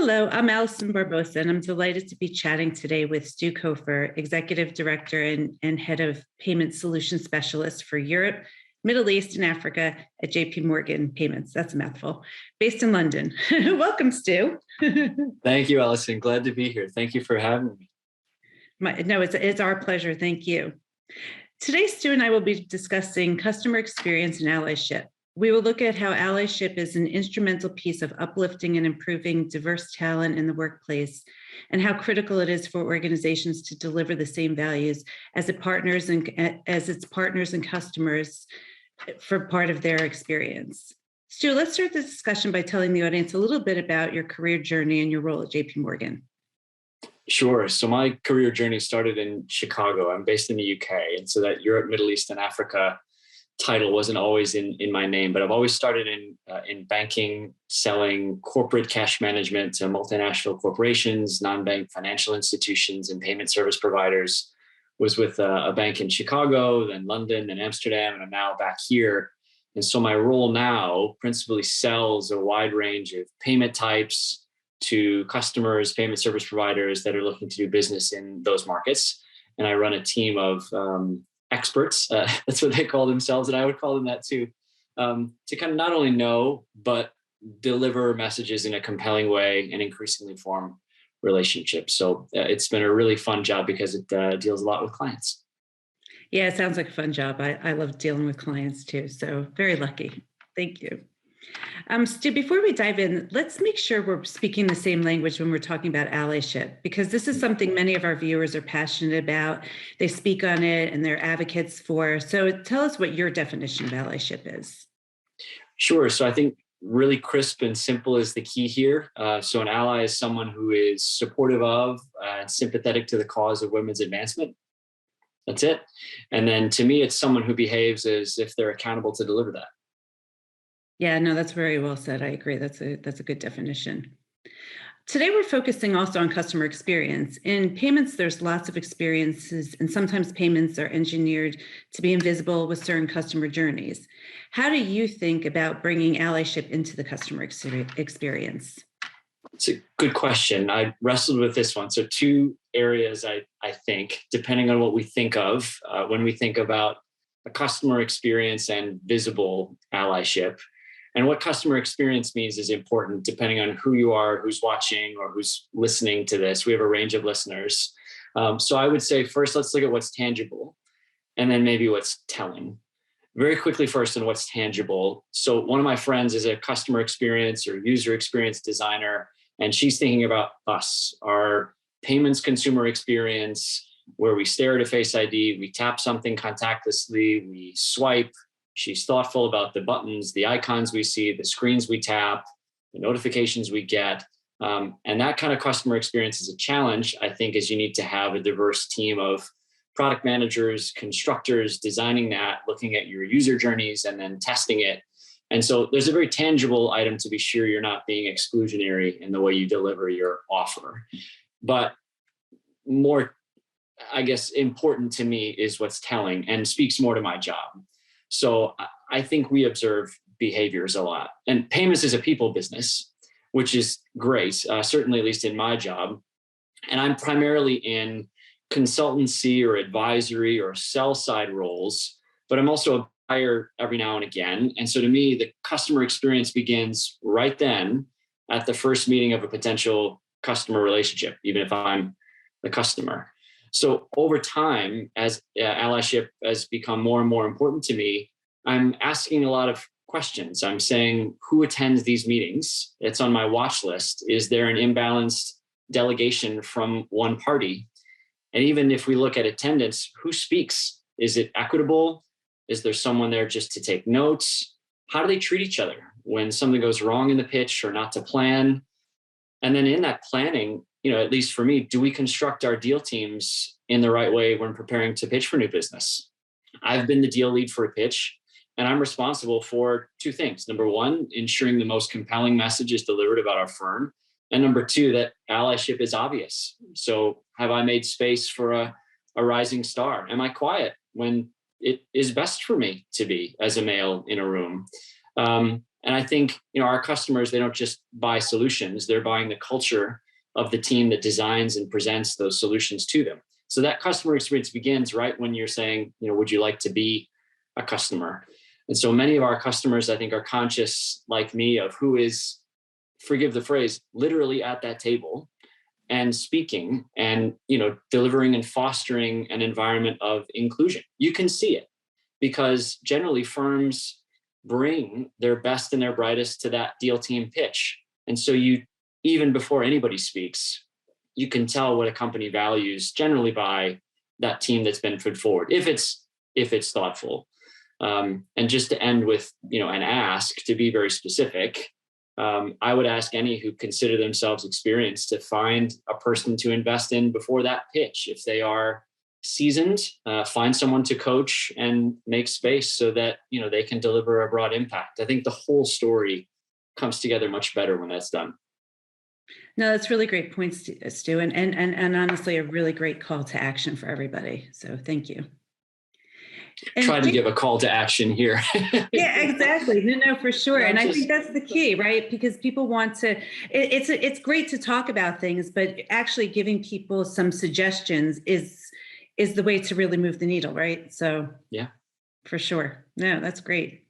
Hello, I'm Allison Barbosa, and I'm delighted to be chatting today with Stu Cofer, Executive Director and Head of Payment Solution Specialist for Europe, Middle East, and Africa at Jpmorgan Payments. That's a mouthful. Based in London. Welcome, Stu. Thank you, Allison. Glad to be here. Thank you for having me. It's our pleasure. Thank you. Today, Stu and I will be discussing customer experience and allyship. We will look at how allyship is an instrumental piece of uplifting and improving diverse talent in the workplace, and how critical it is for organizations to deliver the same values as its partners and customers for part of their experience. Stu, let's start the discussion by telling the audience a little bit about your career journey and your role at Jpmorgan. Sure. So my career journey started in Chicago. I'm based in the UK, and so that Europe, Middle East, and Africa title wasn't always in my name, but I've always started in banking, selling corporate cash management to multinational corporations, non-bank financial institutions, and payment service providers. Was with a bank in Chicago, then London, then Amsterdam, and I'm now back here. And so my role now principally sells a wide range of payment types to customers, payment service providers that are looking to do business in those markets. And I run a team of experts, that's what they call themselves, and I would call them that too, to kind of not only know, but deliver messages in a compelling way and increasingly form relationships. So it's been a really fun job because it deals a lot with clients. Yeah, it sounds like a fun job. I love dealing with clients too, so very lucky. Thank you. Stu, before we dive in, let's make sure we're speaking the same language when we're talking about allyship, because this is something many of our viewers are passionate about. They speak on it and they're advocates for. So tell us what your definition of allyship is. Sure. So I think really crisp and simple is the key here. So an ally is someone who is supportive of and sympathetic to the cause of women's advancement. That's it. And then to me, it's someone who behaves as if they're accountable to deliver that. Yeah, no, that's very well said. I agree. That's a good definition. Today, we're focusing also on customer experience. In payments, there's lots of experiences, and sometimes payments are engineered to be invisible with certain customer journeys. How do you think about bringing allyship into the customer experience? It's a good question. I wrestled with this one. So two areas I think, depending on what we think of when we think about a customer experience and visible allyship. And what customer experience means is important depending on who you are, who's watching, or who's listening to this. We have a range of listeners. So I would say first, let's look at what's tangible and then maybe what's telling. Very quickly first on what's tangible. So one of my friends is a customer experience or user experience designer, and she's thinking about us, our payments consumer experience, where we stare at a Face ID, we tap something contactlessly, we swipe. She's thoughtful about the buttons, the icons we see, the screens we tap, the notifications we get. And that kind of customer experience is a challenge, I think, is you need to have a diverse team of product managers, constructors, designing that, looking at your user journeys, and then testing it. And so there's a very tangible item to be sure you're not being exclusionary in the way you deliver your offer. But more, I guess, important to me is what's telling and speaks more to my job. So I think we observe behaviors a lot. And payments is a people business, which is great, certainly at least in my job. And I'm primarily in consultancy or advisory or sell side roles, but I'm also a buyer every now and again. And so to me, the customer experience begins right then at the first meeting of a potential customer relationship, even if I'm the customer. So over time, as allyship has become more and more important to me, I'm asking a lot of questions. I'm saying, who attends these meetings? It's on my watch list. Is there an imbalanced delegation from one party? And even if we look at attendance, who speaks? Is it equitable? Is there someone there just to take notes? How do they treat each other when something goes wrong in the pitch or not to plan? And then in that planning, at least for me, do we construct our deal teams in the right way when preparing to pitch for new business? I've been the deal lead for a pitch, and I'm responsible for two things. Number one, ensuring the most compelling message is delivered about our firm. And number two, that allyship is obvious. So have I made space for a rising star? Am I quiet when it is best for me to be as a male in a room? And I think, our customers, they don't just buy solutions, they're buying the culture of the team that designs and presents those solutions to them. So that customer experience begins right when you're saying, would you like to be a customer? And so many of our customers, I think, are conscious, like me, of who is, forgive the phrase, literally at that table and speaking and, delivering and fostering an environment of inclusion. You can see it because generally firms bring their best and their brightest to that deal team pitch. And so even before anybody speaks, you can tell what a company values generally by that team that's been put forward, if it's thoughtful. And just to end with, an ask, to be very specific, I would ask any who consider themselves experienced to find a person to invest in before that pitch. If they are seasoned, find someone to coach and make space so that, they can deliver a broad impact. I think the whole story comes together much better when that's done. No, that's really great points, Stu, and honestly, a really great call to action for everybody. So thank you. And try to give a call to action here. Yeah, exactly. No, for sure. And I think that's the key, right? Because people want to, it's great to talk about things, but actually giving people some suggestions is the way to really move the needle, right? So yeah, for sure. No, that's great.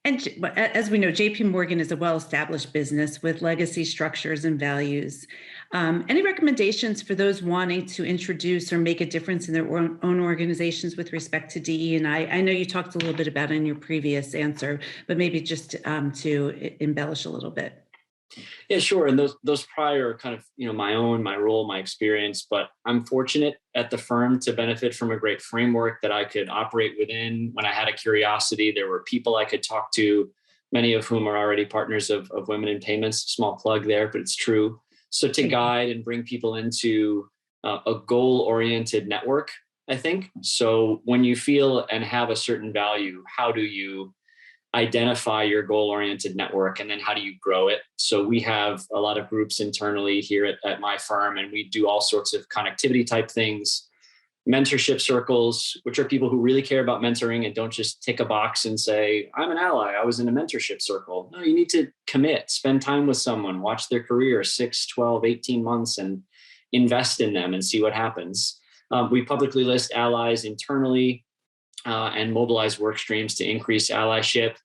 And as we know, Jpmorgan is a well-established business with legacy structures and values. Any recommendations for those wanting to introduce or make a difference in their own organizations with respect to DE&I? I know you talked a little bit about it in your previous answer, but maybe just to embellish a little bit. Yeah, sure. And those prior are kind of, my role, my experience, but I'm fortunate at the firm to benefit from a great framework that I could operate within. When I had a curiosity, there were people I could talk to, many of whom are already partners of Women in Payments. Small plug there, but it's true. So to guide and bring people into a goal-oriented network, I think. So when you feel and have a certain value, how do you identify your goal-oriented network, and then how do you grow it? So we have a lot of groups internally here at my firm, and we do all sorts of connectivity type things, mentorship circles, which are people who really care about mentoring and don't just tick a box and say, I'm an ally, I was in a mentorship circle. No, you need to commit, spend time with someone, watch their career 6, 12, 18 months and invest in them and see what happens. We publicly list allies internally and mobilize work streams to increase allyship.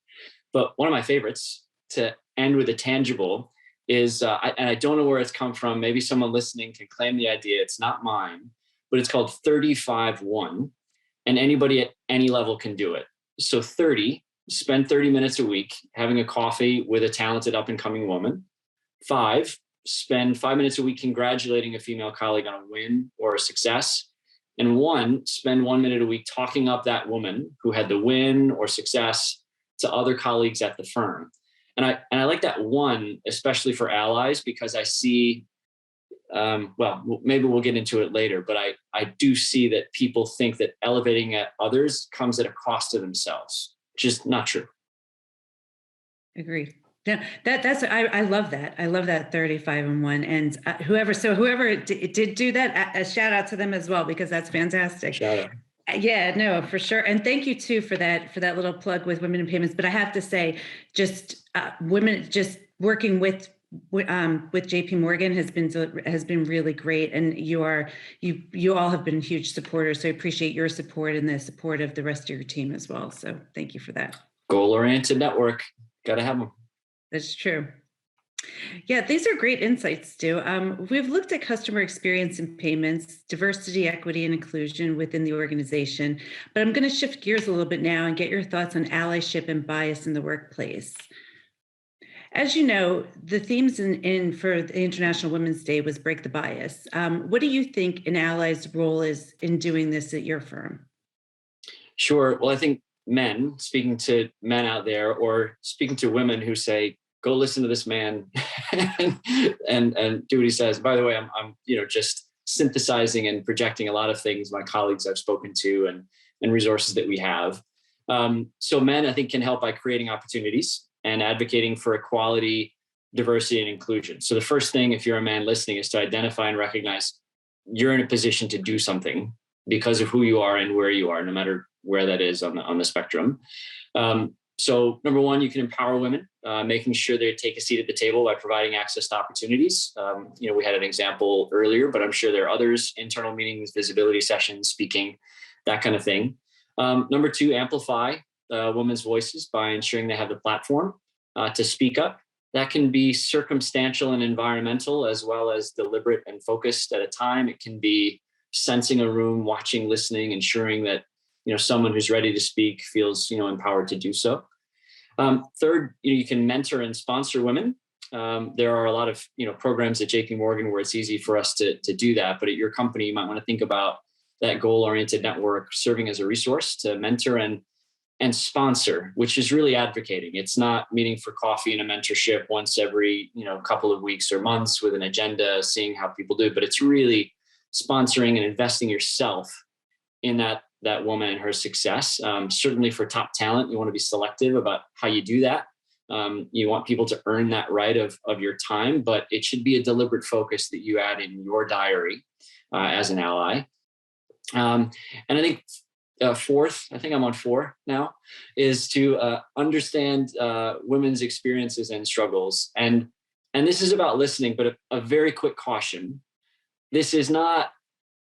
But one of my favorites, to end with a tangible, is, and I don't know where it's come from. Maybe someone listening can claim the idea. It's not mine, but it's called 35-1. And anybody at any level can do it. So 30, spend 30 minutes a week having a coffee with a talented up and coming woman. 5, spend 5 minutes a week congratulating a female colleague on a win or a success. And 1, spend 1 minute a week talking up that woman who had the win or success to other colleagues at the firm. And I like that 1, especially for allies, because I see, well, maybe we'll get into it later, but I do see that people think that elevating at others comes at a cost to themselves, which is not true. Agreed. Yeah, that's I love that. I love that 35-1. And whoever did do that, a shout out to them as well, because that's fantastic. Shout out. Yeah, no, for sure. And thank you too for that little plug with Women in Payments. But I have to say, just women, just working with Jpmorgan has been really great. And you all have been huge supporters. So I appreciate your support and the support of the rest of your team as well. So thank you for that. Goal-oriented network. Got to have them. That's true. Yeah, these are great insights, Stu. We've looked at customer experience and payments, diversity, equity, and inclusion within the organization, but I'm going to shift gears a little bit now and get your thoughts on allyship and bias in the workplace. As you know, the themes for the International Women's Day was break the bias. What do you think an ally's role is in doing this at your firm? Sure. Well, I think speaking to men out there, or speaking to women who say, go listen to this man and do what he says. By the way, I'm just synthesizing and projecting a lot of things my colleagues I've spoken to and resources that we have. So men, I think, can help by creating opportunities and advocating for equality, diversity, and inclusion. So the first thing, if you're a man listening, is to identify and recognize you're in a position to do something because of who you are and where you are, no matter where that is on the spectrum. So number one, you can empower women, making sure they take a seat at the table by providing access to opportunities. We had an example earlier, but I'm sure there are others: internal meetings, visibility sessions, speaking, that kind of thing. Number two, amplify women's voices by ensuring they have the platform to speak up. That can be circumstantial and environmental, as well as deliberate and focused at a time. It can be sensing a room, watching, listening, ensuring that someone who's ready to speak feels empowered to do so. Third, you can mentor and sponsor women. There are a lot of programs at Jpmorgan where it's easy for us to do that, but at your company, you might want to think about that goal-oriented network serving as a resource to mentor and sponsor, which is really advocating. It's not meeting for coffee and a mentorship once every couple of weeks or months with an agenda, seeing how people do, but it's really sponsoring and investing yourself in that woman and her success. Certainly for top talent, you want to be selective about how you do that. You want people to earn that right of your time, but it should be a deliberate focus that you add in your diary as an ally. And I think fourth, I think I'm on 4 now, is to understand women's experiences and struggles. And this is about listening, but a very quick caution. This is not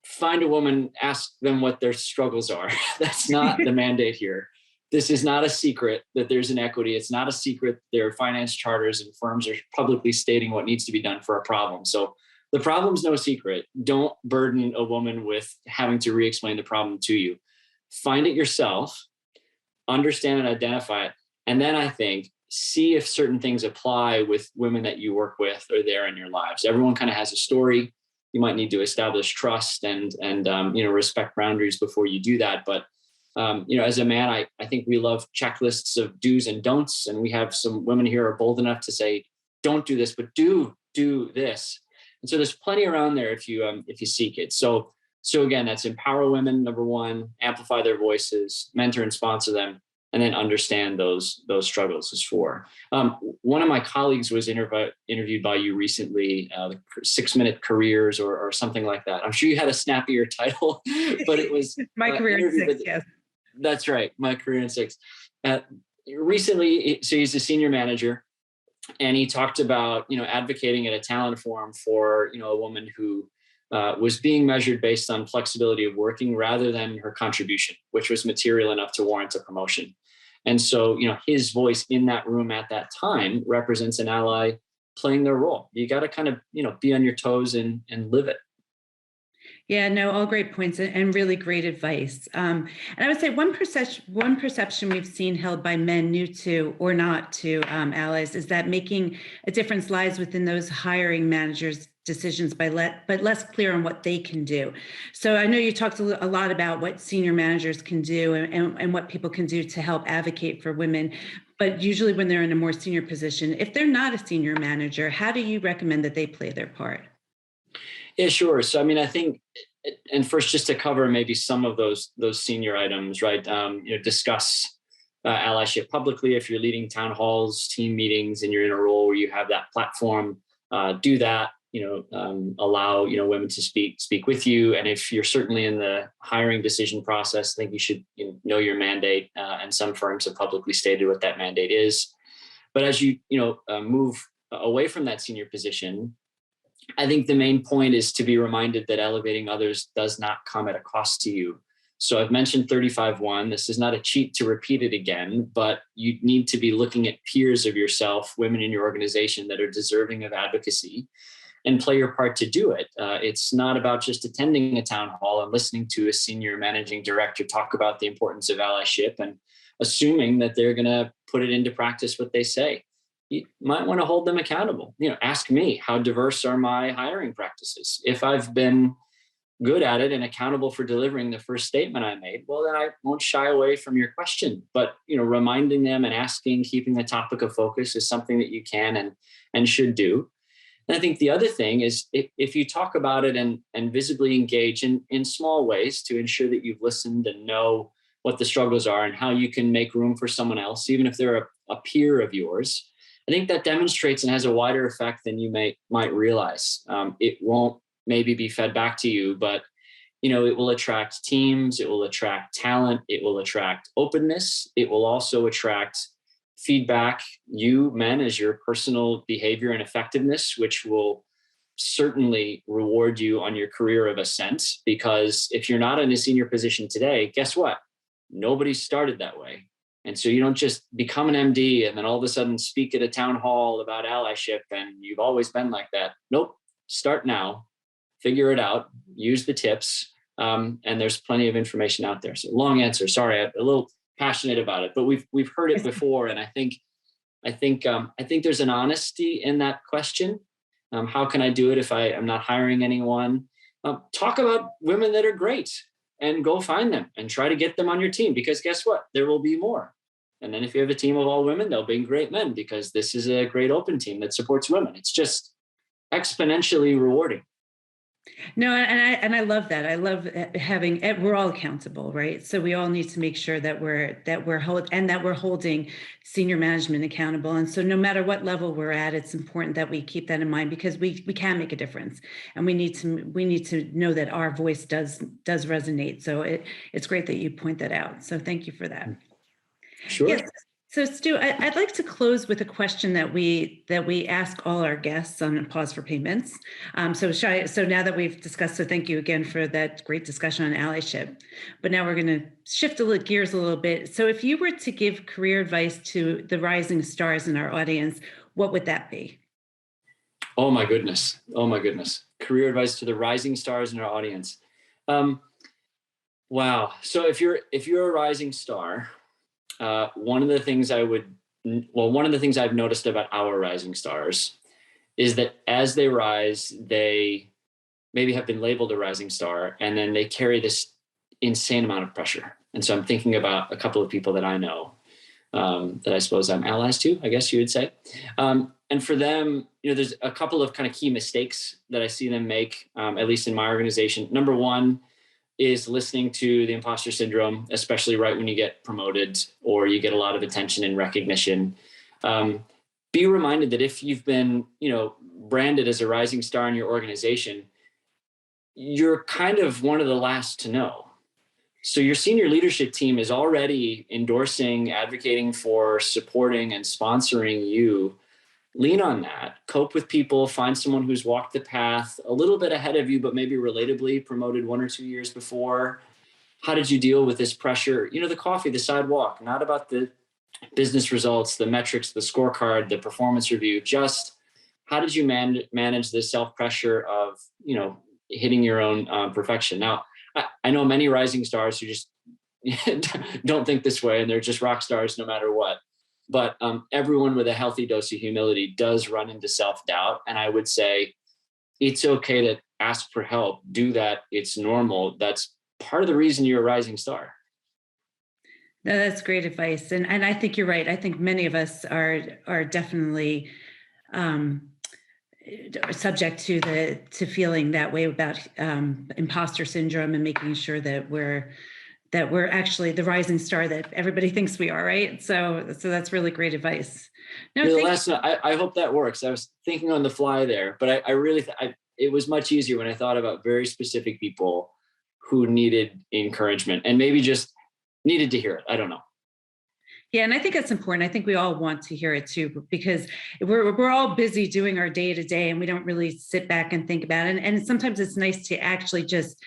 find a woman, ask them what their struggles are. That's not the mandate here. This is not a secret that there's inequity. It's not a secret there are finance charters and firms are publicly stating what needs to be done for a problem. So the problem's no secret. Don't burden a woman with having to re-explain the problem to you. Find it yourself, understand and identify it. And then I think see if certain things apply with women that you work with or there in your lives. Everyone kind of has a story. You might need to establish trust and respect boundaries before you do that. But as a man, I think we love checklists of do's and don'ts, and we have some women here are bold enough to say, don't do this, but do this. And so there's plenty around there if you seek it. So again, that's empower women. Number one, amplify their voices, mentor and sponsor them, and then understand those struggles is 4. One of my colleagues was interviewed by you recently, 6-minute careers or something like that. I'm sure you had a snappier title, but it was my career in 6. Yes, that's right. My career in 6. Recently, so he's a senior manager, and he talked about advocating at a talent forum for a woman who was being measured based on flexibility of working rather than her contribution, which was material enough to warrant a promotion. And so, his voice in that room at that time represents an ally playing their role. You got to kind of, be on your toes and live it. Yeah, no, all great points and really great advice. And I would say one perception we've seen held by men new to or not to allies is that making a difference lies within those hiring managers' decisions but less clear on what they can do. So I know you talked a lot about what senior managers can do and what people can do to help advocate for women. But usually when they're in a more senior position, if they're not a senior manager, how do you recommend that they play their part? Yeah, sure. So, I mean, I think, and first, just to cover maybe some of those senior items, right? Discuss allyship publicly. If you're leading town halls, team meetings, and you're in a role where you have that platform, do that. Allow women to speak with you. And if you're certainly in the hiring decision process, I think you should know your mandate. And some firms have publicly stated what that mandate is. But as you move away from that senior position, I think the main point is to be reminded that elevating others does not come at a cost to you. So I've mentioned 35-1. This is not a cheat to repeat it again, but you need to be looking at peers of yourself, women in your organization that are deserving of advocacy, and play your part to do it. It's not about just attending a town hall and listening to a senior managing director talk about the importance of allyship and assuming that they're going to put it into practice what they say. You might want to hold them accountable. Ask me, how diverse are my hiring practices? If I've been good at it and accountable for delivering the first statement I made, well, then I won't shy away from your question. But, reminding them and asking, keeping the topic of focus is something that you can and should do. And I think the other thing is if you talk about it and visibly engage in small ways to ensure that you've listened and know what the struggles are and how you can make room for someone else, even if they're a peer of yours, I think that demonstrates and has a wider effect than you might realize. It won't maybe be fed back to you, but it will attract teams, it will attract talent, it will attract openness, it will also attract feedback you manage your personal behavior and effectiveness, which will certainly reward you on your career of ascent. Because if you're not in a senior position today, guess what? Nobody started that way. And so you don't just become an MD and then all of a sudden speak at a town hall about allyship and you've always been like that. Nope. Start now, figure it out, use the tips. And there's plenty of information out there. So long answer. Sorry, I'm a little passionate about it, but we've heard it before. And I think there's an honesty in that question. How can I do it if I'm not hiring anyone? Talk about women that are great and go find them and try to get them on your team, because guess what? There will be more. And then if you have a team of all women, they'll be great men, because this is a great open team that supports women. It's just exponentially rewarding. No, and I love that. I love having, we're all accountable, right? So we all need to make sure that we're holding senior management accountable. And so no matter what level we're at, it's important that we keep that in mind, because we can make a difference, and we need to know that our voice does resonate. So it's great that you point that out. So thank you for that. Sure. Yes. So Stu, I'd like to close with a question that we ask all our guests on Pause for Payments. So now that we've discussed, so thank you again for that great discussion on allyship. But now we're going to shift gears a little bit. So if you were to give career advice to the rising stars in our audience, what would that be? Oh my goodness. Career advice to the rising stars in our audience. Wow. So if you're a rising star, one of the things I've noticed about our rising stars is that as they rise, they maybe have been labeled a rising star, and then they carry this insane amount of pressure. And so I'm thinking about a couple of people that I know that I suppose I'm allies to, I guess you would say. And for them, there's a couple of kind of key mistakes that I see them make, at least in my organization. Number one is listening to the imposter syndrome, especially right when you get promoted or you get a lot of attention and recognition. Be reminded that if you've been, branded as a rising star in your organization, you're kind of one of the last to know. So your senior leadership team is already endorsing, advocating for, supporting, and sponsoring you. Lean on that, cope with people, find someone who's walked the path a little bit ahead of you, but maybe relatably promoted 1 or 2 years before. How did you deal with this pressure? The coffee, the sidewalk, not about the business results, the metrics, the scorecard, the performance review, just how did you manage the self-pressure of, hitting your own perfection? Now, I know many rising stars who just don't think this way, and they're just rock stars no matter what. But everyone with a healthy dose of humility does run into self-doubt. And I would say it's okay to ask for help. Do that. It's normal. That's part of the reason you're a rising star. No, that's great advice. And I think you're right. I think many of us are definitely subject to feeling that way about imposter syndrome, and making sure that we're actually the rising star that everybody thinks we are, right? So that's really great advice. No, I hope that works. I was thinking on the fly there, but I really, it was much easier when I thought about very specific people who needed encouragement and maybe just needed to hear it. I don't know. Yeah, and I think it's important. I think we all want to hear it too, because we're all busy doing our day to day, and we don't really sit back and think about it. And sometimes it's nice to actually just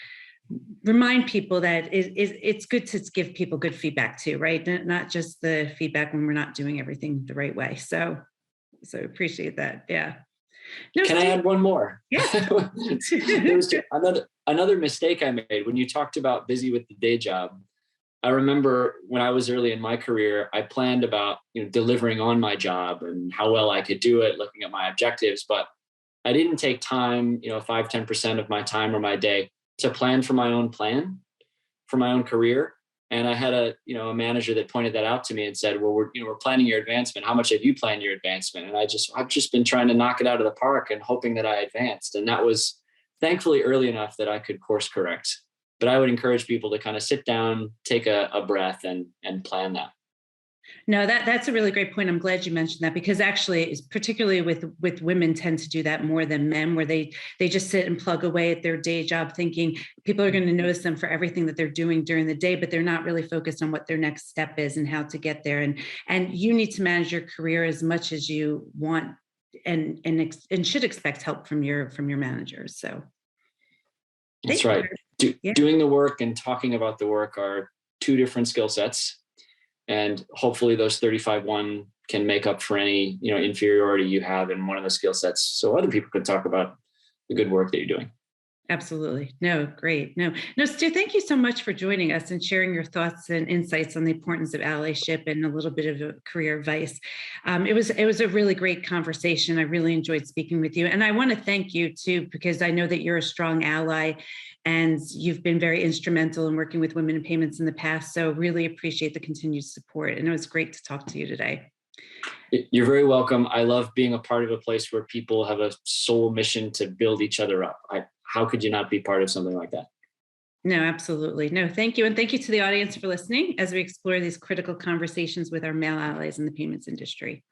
remind people that it's good to give people good feedback too, right? Not just the feedback when we're not doing everything the right way. So appreciate that. Yeah. No, Can I add one more? Yeah. There was another mistake I made when you talked about busy with the day job. I remember when I was early in my career, I planned about delivering on my job and how well I could do it, looking at my objectives, but I didn't take time, 5-10% of my time or my day to plan for my own career. And I had a manager that pointed that out to me and said, well, we're planning your advancement. How much have you planned your advancement? And I've just been trying to knock it out of the park and hoping that I advanced. And that was thankfully early enough that I could course correct. But I would encourage people to kind of sit down, take a breath and plan that. No, that's a really great point. I'm glad you mentioned that, because actually, it's particularly with women tend to do that more than men, where they just sit and plug away at their day job, thinking people are going to notice them for everything that they're doing during the day, but they're not really focused on what their next step is and how to get there. And you need to manage your career as much as you want and should expect help from your managers. So That's right. Doing the work and talking about the work are two different skill sets. And hopefully those 35-1 can make up for any, inferiority you have in one of the skill sets, so other people can talk about the good work that you're doing. Absolutely. No, great. No, Stu, thank you so much for joining us and sharing your thoughts and insights on the importance of allyship and a little bit of a career advice. It was a really great conversation. I really enjoyed speaking with you. And I want to thank you too, because I know that you're a strong ally and you've been very instrumental in working with women in payments in the past. So really appreciate the continued support. And it was great to talk to you today. You're very welcome. I love being a part of a place where people have a sole mission to build each other up. How could you not be part of something like that? No, absolutely. No, thank you. And thank you to the audience for listening as we explore these critical conversations with our male allies in the payments industry.